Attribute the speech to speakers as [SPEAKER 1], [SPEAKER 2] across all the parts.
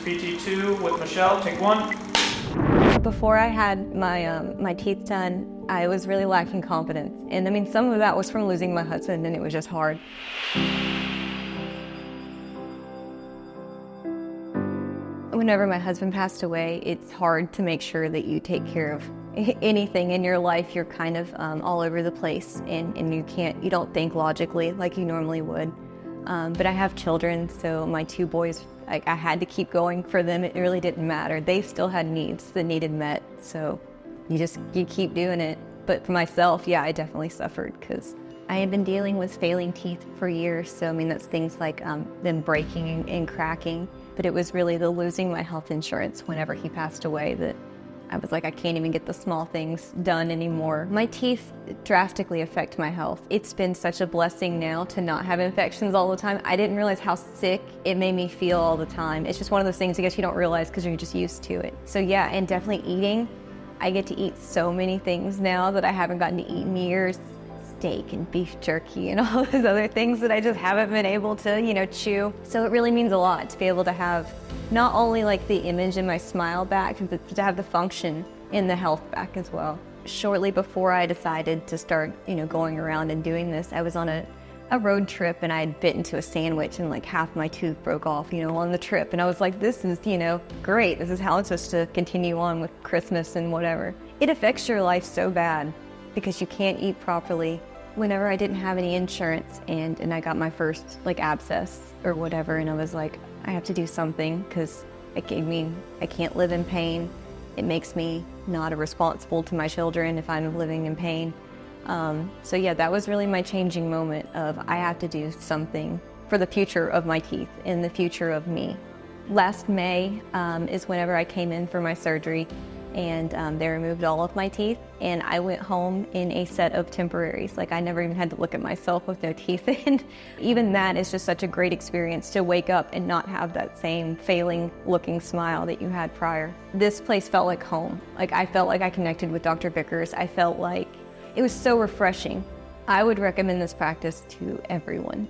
[SPEAKER 1] PT2 with Michelle. Take one.
[SPEAKER 2] Before I had my teeth done, I was really lacking confidence. And I mean, some of that was from losing my husband, and it was just hard. Whenever my husband passed away, it's hard to make sure that you take care of anything in your life. You're kind of all over the place, and you don't think logically like you normally would. But I have children, so my two boys, I had to keep going for them. It really didn't matter. They still had needs that needed met, so you keep doing it. But for myself, yeah, I definitely suffered because I had been dealing with failing teeth for years. So I mean, that's things like them breaking and cracking. But it was really the losing my health insurance whenever he passed away that I was like, I can't even get the small things done anymore. My teeth drastically affect my health. It's been such a blessing now to not have infections all the time. I didn't realize how sick it made me feel all the time. It's just one of those things I guess you don't realize because you're just used to it. So yeah, and definitely eating. I get to eat so many things now that I haven't gotten to eat in years. Steak and beef jerky and all those other things that I just haven't been able to, chew. So it really means a lot to be able to have not only like the image and my smile back, but to have the function and the health back as well. Shortly before I decided to start, going around and doing this, I was on a road trip and I had bit into a sandwich and like half my tooth broke off, on the trip. And I was like, this is, great. This is how it's supposed to continue on with Christmas and whatever. It affects your life so bad because you can't eat properly. Whenever I didn't have any insurance and I got my first like abscess or whatever, and I was like, I have to do something because I can't live in pain. It makes me not responsible to my children if I'm living in pain. So yeah, that was really my changing moment of I have to do something for the future of my teeth and the future of me. Last May is whenever I came in for my surgery, and they removed all of my teeth, and I went home in a set of temporaries. Like I never even had to look at myself with no teeth in. Even that is just such a great experience to wake up and not have that same failing looking smile that you had prior. This place felt like home. Like I felt like I connected with Dr. Vickers. I felt like it was so refreshing. I would recommend this practice to everyone.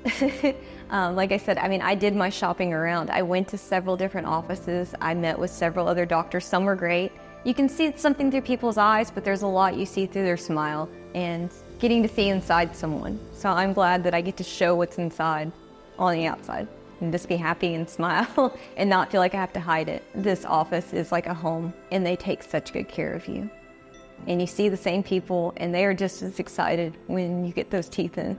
[SPEAKER 2] Like I said, I did my shopping around. I went to several different offices. I met with several other doctors. Some were great. You can see something through people's eyes, but there's a lot you see through their smile and getting to see inside someone. So I'm glad that I get to show what's inside on the outside and just be happy and smile and not feel like I have to hide it. This office is like a home, and they take such good care of you. And you see the same people, and they are just as excited when you get those teeth in.